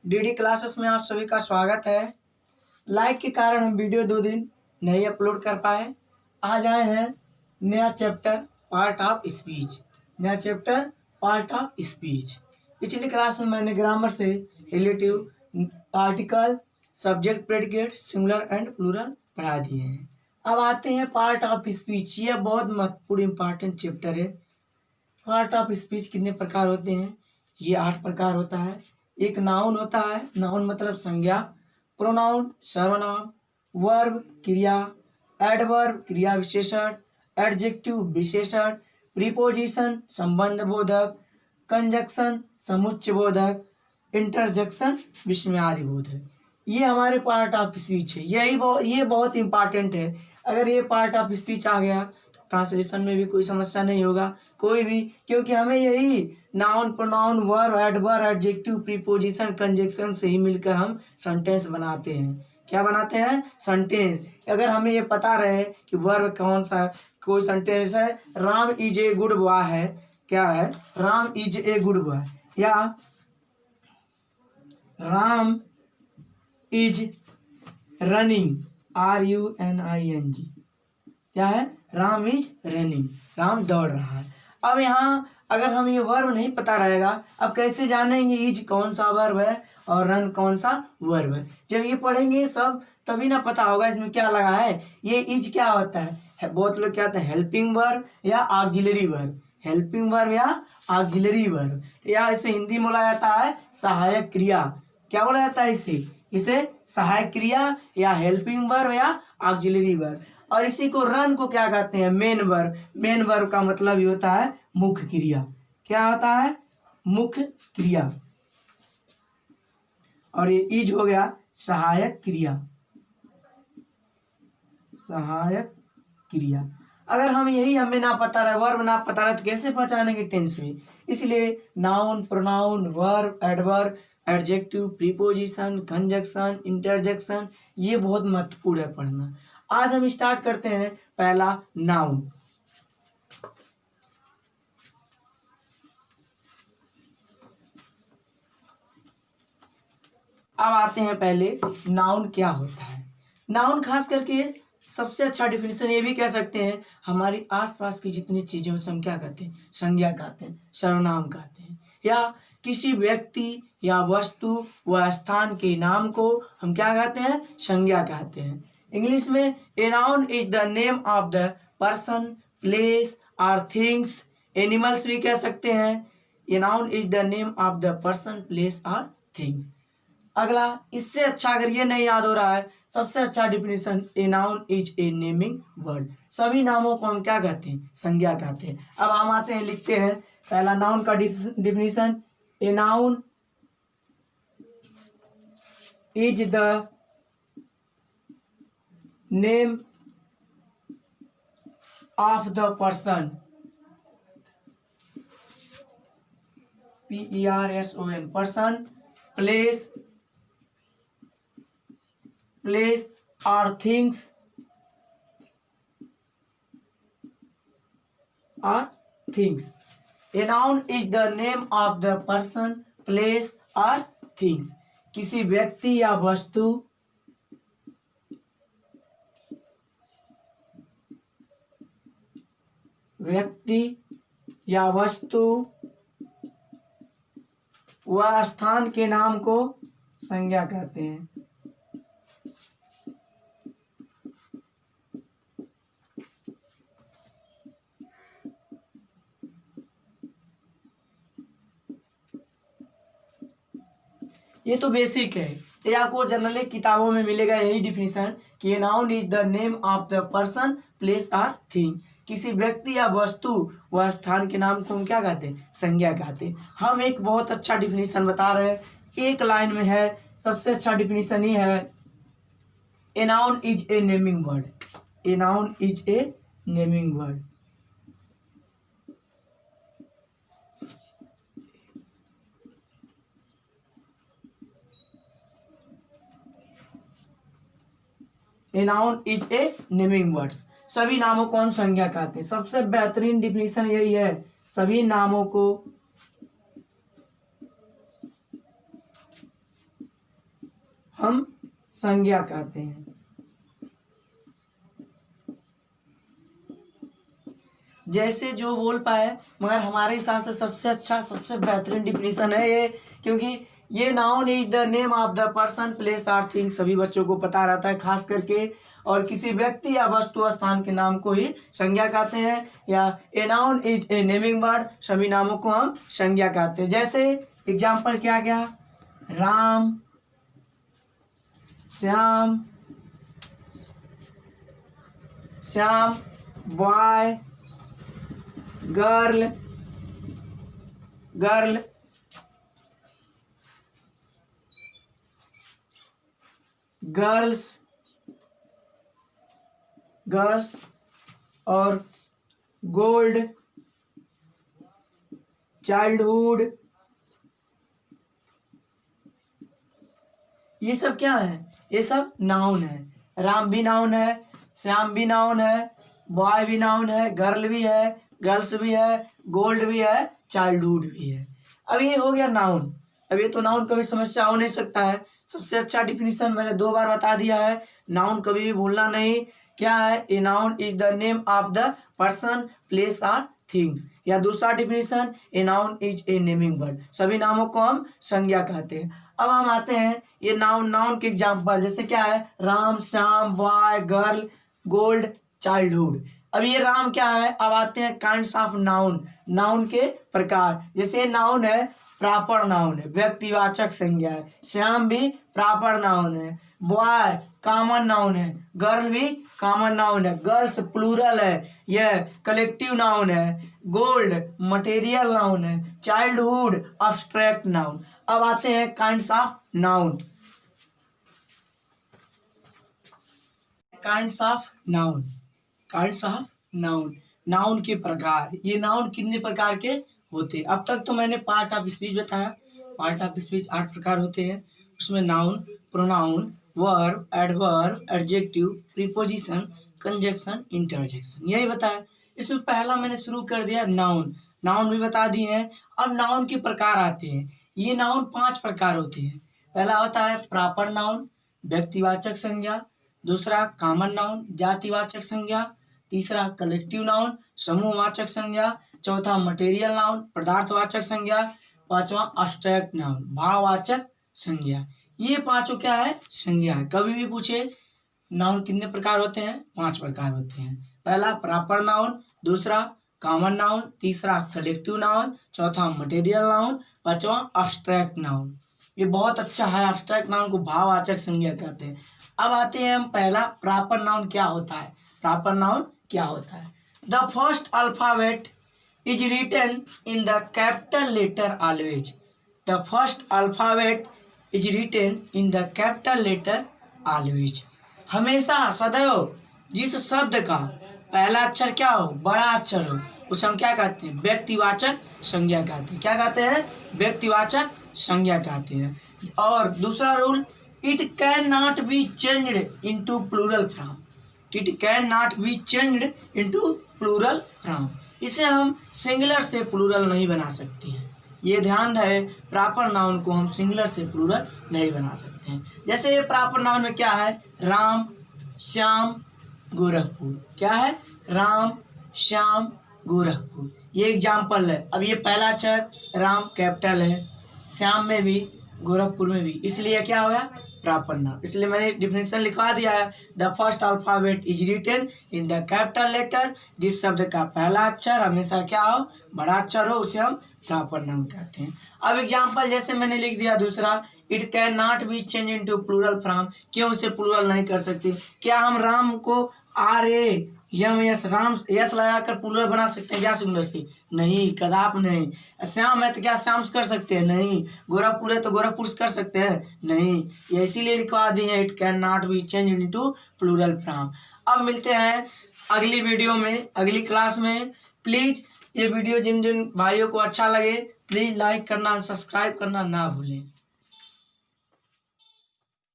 DD classes में आप सभी का स्वागत है। लाइट के कारण हम वीडियो 2 दिन नहीं अपलोड कर पाए। आज आए हैं नया चैप्टर पार्ट ऑफ स्पीच। नया चैप्टर पार्ट ऑफ स्पीच। पिछली क्लास में मैंने ग्रामर से relative article, subject, predicate, singular and plural पढ़ा दिए हैं। अब आते हैं पार्ट ऑफ स्पीच। यह बहुत महत्वपूर्ण इंपॉर्टेंट चैप्टर है। पार्ट ऑफ स्पीच कितने प्रकार होते हैं? ये 8 प्रकार होता है। एक नाउन होता है, नाउन मतलब संज्ञा, प्रोनाउन सर्वनाम, वर्ब क्रिया, एडवर्ब क्रिया विशेषण, एडजेक्टिव विशेषण, प्रीपोजिशन संबंध बोधक, कंजक्शन समुच्चय बोधक, इंटरजेक्शन विस्मयादि बोधक। ये हमारे पार्ट ऑफ स्पीच है। ये बहुत इंपॉर्टेंट है। अगर ये पार्ट ऑफ स्पीच आ गया तो ट्रांसलेशन में भी कोई समस्या नहीं होगा, कोई भी, क्योंकि हमें यही noun, pronoun, verb, adverb, adjective, preposition, conjunction से ही मिलकर हम सेंटेंस बनाते हैं। क्या बनाते हैं? सेंटेंस। अगर हमें ये पता रहे कि वर्ब कौन सा कोई सेंटेंस है, Ram is a good boy है, क्या है? Ram is a good boy, या राम इज रनिंग, RUNING, क्या है? राम इज रनिंग, राम दौड़ रहा है। अब यहाँ अगर हम ये वर्ब नहीं पता रहेगा, अब कैसे जानेंगे इज कौन सा वर्ब है और रन कौन सा वर्ब है? जब ये पढ़ेंगे सब तभी ना पता होगा इसमें क्या लगा है। ये इज क्या होता है? बहुत लोग क्या होता है, हेल्पिंग वर्ब या ऑक्सिलरी वर्ब, हेल्पिंग वर्ब या ऑक्सिलरी वर्ब, या इसे हिंदी में बोला जाता है सहायक क्रिया। क्या बोला जाता है इसे सहायक क्रिया या हेल्पिंग वर्ब या ऑक्सिलरी वर्ब। और इसी को रन को क्या कहते हैं? Main verb. मेन वर्ब का मतलब ये होता है मुख्य क्रिया। क्या होता है? मुख्य क्रिया। और ये इज हो गया सहायक क्रिया, सहायक क्रिया। अगर हम यही हमें ना पता रहे, वर्ब ना पता रहे, तो कैसे पहचानेंगे टेंस में? इसलिए noun, pronoun, verb, adverb, adjective, preposition, conjunction, interjection, ये बहुत महत्वपूर्ण है पढ़ना। आज हम स्टार्ट करते हैं पहला नाउन। अब आते हैं पहले नाउन क्या होता है। नाउन खास करके सबसे अच्छा डिफिनेशन ये भी कह सकते हैं, हमारी आसपास की जितनी चीजें उसे हम क्या कहते हैं? संज्ञा कहते हैं, सर्वनाम कहते हैं, या किसी व्यक्ति या वस्तु व स्थान के नाम को हम क्या कहते हैं? संज्ञा कहते हैं। इंग्लिश में ए noun is the name of the person, place और थिंग्स। एनिमल्स भी कह सकते हैं। ए noun is the name of the person, place और थिंग्स। अगला, इससे अच्छा अगर ये नहीं याद हो रहा है, सबसे अच्छा definition, A noun is a naming word. सभी नामों को हम क्या कहते हैं? संज्ञा कहते हैं। अब हम आते हैं, लिखते हैं पहला नाउन का definition. A noun is the name of the person, PERSON, person, place or things A noun is the name of the person, place or things। किसी व्यक्ति या वस्तु व स्थान के नाम को संज्ञा कहते हैं। ये तो बेसिक है, ये आपको जनरली किताबों में मिलेगा यही डिफिनेशन कि ए noun is the name of the person, place और थिंग। किसी व्यक्ति या वस्तु व स्थान के नाम को हम क्या कहते हैं? संज्ञा कहते हैं। हम एक बहुत अच्छा डिफिनेशन बता रहे हैं, एक लाइन में है। सबसे अच्छा डिफिनेशन ही है, a noun is a naming word. A noun is a naming word. A noun is a naming words. सभी नामों को हम संज्ञा कहते हैं। सबसे बेहतरीन डिफिनेशन यही है, सभी नामों को हम संज्ञा कहते हैं। जैसे जो बोल पाए, मगर हमारे हिसाब से सबसे अच्छा सबसे बेहतरीन डिफिनीशन है ये, क्योंकि ये noun is the name of the person place or thing, सभी बच्चों को पता रहता है खास करके, और किसी व्यक्ति या वस्तु स्थान के नाम को ही संज्ञा कहते हैं, या ए noun is a naming word, सभी नामों को हम संज्ञा कहते हैं। जैसे एग्जाम्पल क्या क्या, Ram, Shyam, Shyam, boy, girl, girl, girls, girls, और गोल्ड, चाइल्डहुड, ये सब क्या है, ये सब नाउन है। राम भी नाउन है, श्याम भी नाउन है, बॉय भी नाउन है, गर्ल भी है, गर्ल्स भी है, गोल्ड भी है, चाइल्डहुड भी है। अब ये हो गया नाउन। अब ये तो नाउन कभी समस्या हो नहीं सकता है। सबसे अच्छा डिफिनीशन मैंने 2 बार बता दिया है, नाउन कभी भी भूलना नहीं। क्या है, a noun is the name of the person place or things. या दूसरा definition, a noun is a naming word, सभी नामों को हम संज्ञा कहते हैं। अब हम आते हैं ये नाउन, नाउन के एग्जाम्पल, जैसे क्या है, Ram, Shyam, boy, girl, gold, childhood. अब ये राम क्या है, अब आते हैं काइंड्स ऑफ नाउन, नाउन के प्रकार। जैसे नाउन है, प्रॉपर नाउन है, व्यक्तिवाचक संज्ञा है। श्याम भी प्रॉपर नाउन है, बॉय कॉमन नाउन है, गर्ल भी कॉमन नाउन है, गर्ल्स प्लूरल है, यह कलेक्टिव नाउन है, गोल्ड मटेरियल नाउन है, चाइल्डहुड एब्स्ट्रैक्ट नाउन। अब आते हैं kinds of noun, kinds of noun, kinds of noun, noun के प्रकार। ये नाउन कितने प्रकार के होते हैं? अब तक तो मैंने पार्ट ऑफ स्पीच बताया, पार्ट ऑफ स्पीच 8 प्रकार होते हैं। उसमें noun, pronoun, verb, adverb, adjective, preposition, conjunction, interjection, यही बताया। इसमें पहला मैंने शुरू कर दिया नाउन, नाउन भी बता दिए हैं। अब नाउन के प्रकार आते हैं। ये नाउन 5 प्रकार होते हैं। पहला होता है प्रॉपर नाउन, व्यक्तिवाचक संज्ञा। दूसरा कॉमन नाउन, जातिवाचक संज्ञा। तीसरा कलेक्टिव नाउन, समूहवाचक संज्ञा। चौथा मटेरियल नाउन, पदार्थवाचक संज्ञा। पांचवा एब्स्ट्रैक्ट नाउन, भाववाचक संज्ञा। ये पांचों क्या है, संज्ञा है। कभी भी पूछे नाउन कितने प्रकार होते हैं, 5 प्रकार होते हैं। पहला प्रॉपर नाउन, दूसरा कॉमन नाउन, तीसरा कलेक्टिव नाउन, चौथा मटेरियल नाउन, पांचवा एब्स्ट्रैक्ट नाउन। ये बहुत अच्छा है, एब्स्ट्रैक्ट नाउन को भाववाचक संज्ञा कहते हैं। अब आते हैं हम पहला प्रॉपर नाउन क्या होता है। प्रॉपर नाउन क्या होता है, the first alphabet is written in the capital letter always. The first alphabet is written in the capital letter always. हमेशा सदैव जिस शब्द का पहला अक्षर क्या हो, बड़ा अक्षर हो, उसे हम क्या कहते हैं, व्यक्तिवाचक संज्ञा कहते हैं। क्या कहते हैं, व्यक्तिवाचक संज्ञा कहते हैं। और दूसरा rule, it can not be changed into plural form. It can not be changed into plural form. इसे हम सिंगुलर से प्लूरल नहीं बना सकते हैं। ये ध्यान है, प्रॉपर नाउन को हम सिंगुलर से प्लूरल नहीं बना सकते हैं। जैसे ये प्रॉपर नाउन में क्या है, राम, श्याम, गोरखपुर। क्या है, राम, श्याम, गोरखपुर, ये एग्जाम्पल है। अब ये पहला अक्षर राम कैपिटल है, श्याम में भी, गोरखपुर में भी, इसलिए क्या हो गया, प्रॉपर नाउन। इसलिए मैंने डिफिनेशन लिखवा दिया है, the first alphabet is written in the capital letter. जिस शब्द का पहला अक्षर हमेशा क्या हो, बड़ा अक्षर हो, उसे हम प्रॉपर नाउन कहते हैं। अब एग्जाम्पल जैसे मैंने लिख दिया दूसरा, it can not be change into plural form. क्यों उसे प्लूरल नहीं कर सकते? क्या हम राम को RAMS राम यस लगाकर प्लूरल बना सकते हैं क्या सिंगुलर से? नहीं, कदाप नहीं। श्याम है तो क्या श्याम कर सकते हैं? नहीं। गोरखपुर है तो गोरखपुर कर सकते हैं? नहीं। ये इसीलिए लिखवा दिए हैं, it can not be change into plural form. अब मिलते हैं अगली वीडियो में, अगली क्लास में। प्लीज ये वीडियो जिन जिन भाइयों को अच्छा लगे, प्लीज लाइक करना, सब्सक्राइब करना ना भूलें।